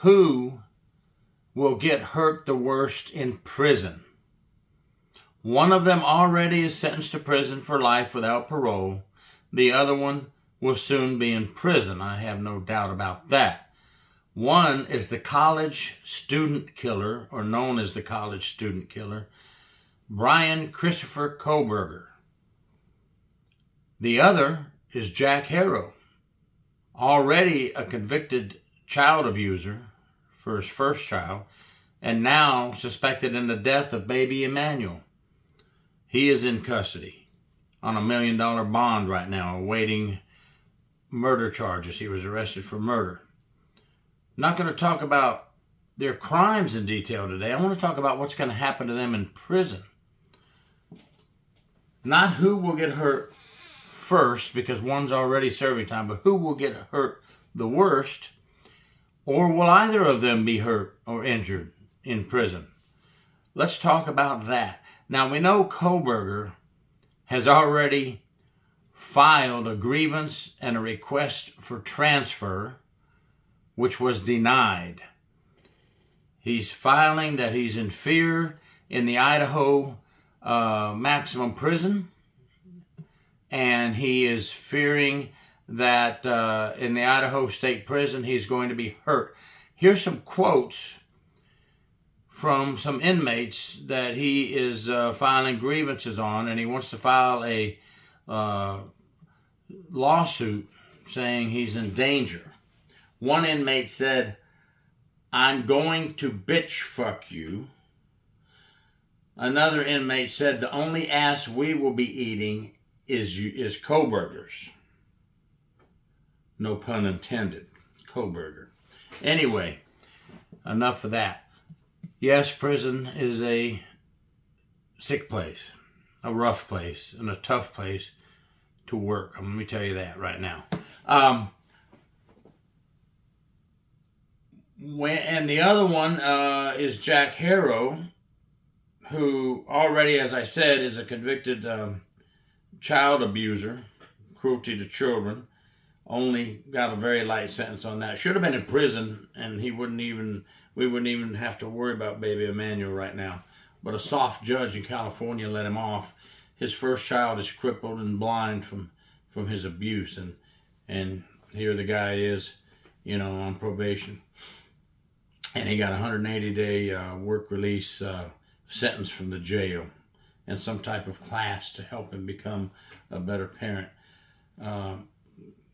who will get hurt the worst in prison. One of them already is sentenced to prison for life without parole. The other one will soon be in prison. I have no doubt about that. One is the college student killer, or known as the college student killer, Brian Christopher Kohberger. The other is Jack Haro, already a convicted child abuser for his first child, and now suspected in the death of baby Emmanuel. He is in custody on $1 million bond right now, awaiting murder charges. He was arrested for murder. I'm not going to talk about their crimes in detail today. I want to talk about what's going to happen to them in prison. Not who will get hurt first, because one's already serving time, but who will get hurt the worst, or will either of them be hurt or injured in prison? Let's talk about that. Now, we know Kohberger has already filed a grievance and a request for transfer, which was denied. He's filing that he's in fear in the Idaho maximum prison, and he is fearing that in the Idaho State Prison he's going to be hurt. Here's some quotes from some inmates that he is filing grievances on, and he wants to file a lawsuit saying he's in danger. One inmate said, "I'm going to bitch fuck you." Another inmate said, "The only ass we will be eating is Kohberger's." No pun intended. Kohberger. Anyway, enough of that. Yes, prison is a sick place, a rough place, and a tough place to work. Let me tell you that right now. And the other one is Jack Haro, who already, as I said, is a convicted child abuser, cruelty to children. Only got a very light sentence on that. Should have been in prison, and we wouldn't even have to worry about baby Emmanuel right now. But a soft judge in California let him off. His first child is crippled and blind from his abuse, and here the guy is, on probation. And he got a 180-day work release sentence from the jail and some type of class to help him become a better parent.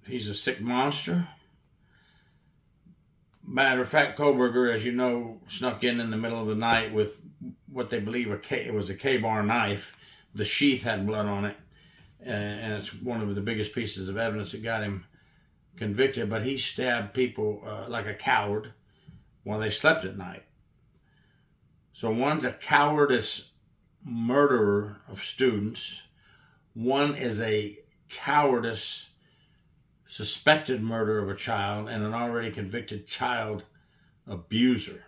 He's a sick monster. Matter of fact, Kohberger, as you know, snuck in the middle of the night with what they believe was a K-bar knife. The sheath had blood on it, and it's one of the biggest pieces of evidence that got him convicted. But he stabbed people like a coward while they slept at night. So one's a cowardice murderer of students. One is a cowardice suspected murder of a child and an already convicted child abuser.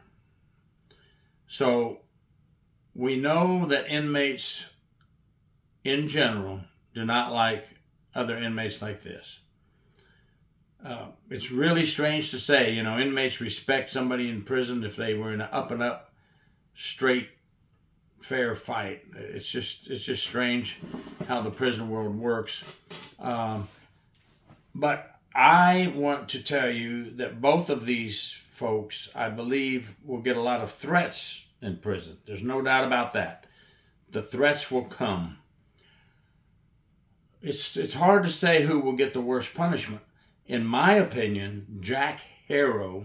So we know that inmates in general do not like other inmates like this. It's really strange to say, inmates respect somebody in prison if they were in an up and up, straight, fair fight. It's just strange how the prison world works. But I want to tell you that both of these folks, I believe, will get a lot of threats in prison. There's no doubt about that. The threats will come. It's hard to say who will get the worst punishment. In my opinion, Jack Haro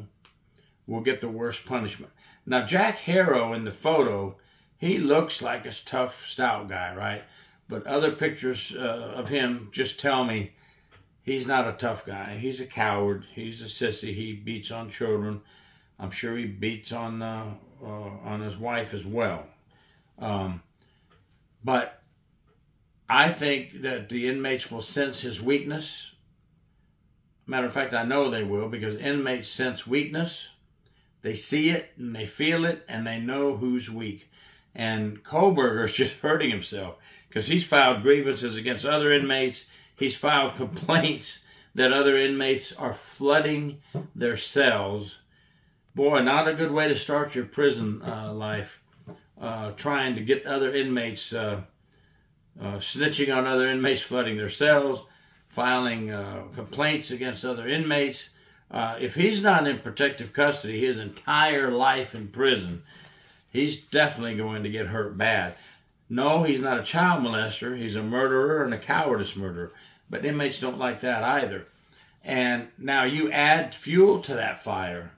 will get the worst punishment. Now, Jack Haro in the photo, he looks like a tough, stout guy, right? But other pictures of him just tell me he's not a tough guy. He's a coward. He's a sissy. He beats on children. I'm sure he beats on his wife as well. But I think that the inmates will sense his weakness. Matter of fact, I know they will, because inmates sense weakness. They see it and they feel it and they know who's weak. And Kohberger's just hurting himself because he's filed grievances against other inmates. He's filed complaints that other inmates are flooding their cells Boy, not a good way to start your prison life. Trying to get other inmates, snitching on other inmates, flooding their cells, filing complaints against other inmates. If he's not in protective custody his entire life in prison, he's definitely going to get hurt bad. No, he's not a child molester. He's a murderer and a cowardice murderer. But inmates don't like that either. And now you add fuel to that fire.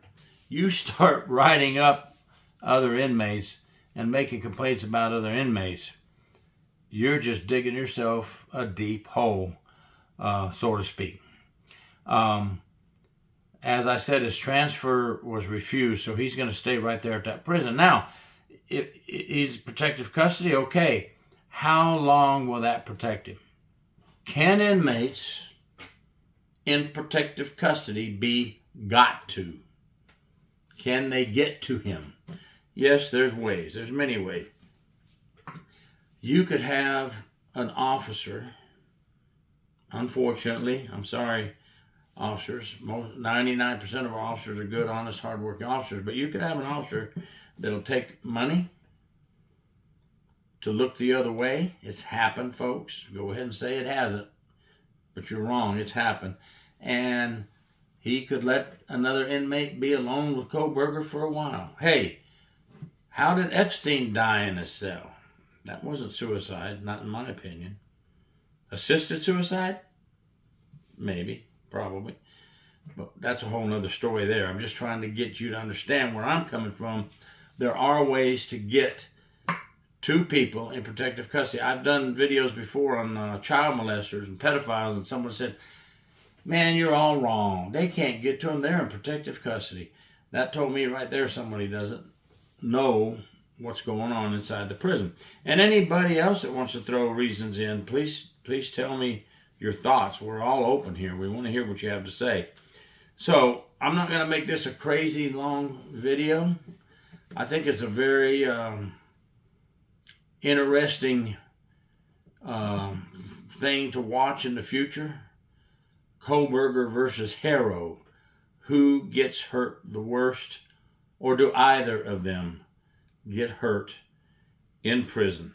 You start writing up other inmates and making complaints about other inmates. You're just digging yourself a deep hole, so to speak. As I said, his transfer was refused, so he's going to stay right there at that prison. Now, if he's protective custody, okay. How long will that protect him? Can inmates in protective custody be got to? Can they get to him? Yes, there's ways. There's many ways. You could have an officer, unfortunately, I'm sorry, officers, 99% of our officers are good, honest, hardworking officers, but you could have an officer that'll take money to look the other way. It's happened, folks. Go ahead and say it hasn't, but you're wrong. It's happened. And he could let another inmate be alone with Kohberger for a while. Hey, how did Epstein die in a cell? That wasn't suicide, not in my opinion. Assisted suicide? Maybe, probably. But that's a whole nother story there. I'm just trying to get you to understand where I'm coming from. There are ways to get to people in protective custody. I've done videos before on child molesters and pedophiles, and someone said, man, you're all wrong. They can't get to them. They're in protective custody. That told me right there somebody doesn't know what's going on inside the prison. And anybody else that wants to throw reasons in, please tell me your thoughts. We're all open here. We want to hear what you have to say. So I'm not going to make this a crazy long video. I think it's a very interesting thing to watch in the future. Kohberger versus Haro. Who gets hurt the worst? Or do either of them get hurt in prison?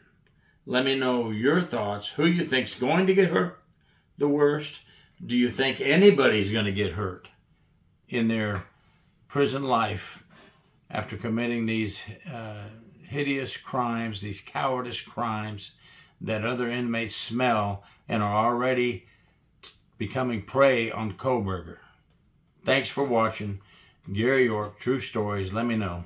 Let me know your thoughts. Who you think's going to get hurt the worst? Do you think anybody's going to get hurt in their prison life after committing these hideous crimes, these cowardice crimes that other inmates smell and are already becoming prey on Kohberger? Thanks for watching. Gary York, True Stories. Let me know.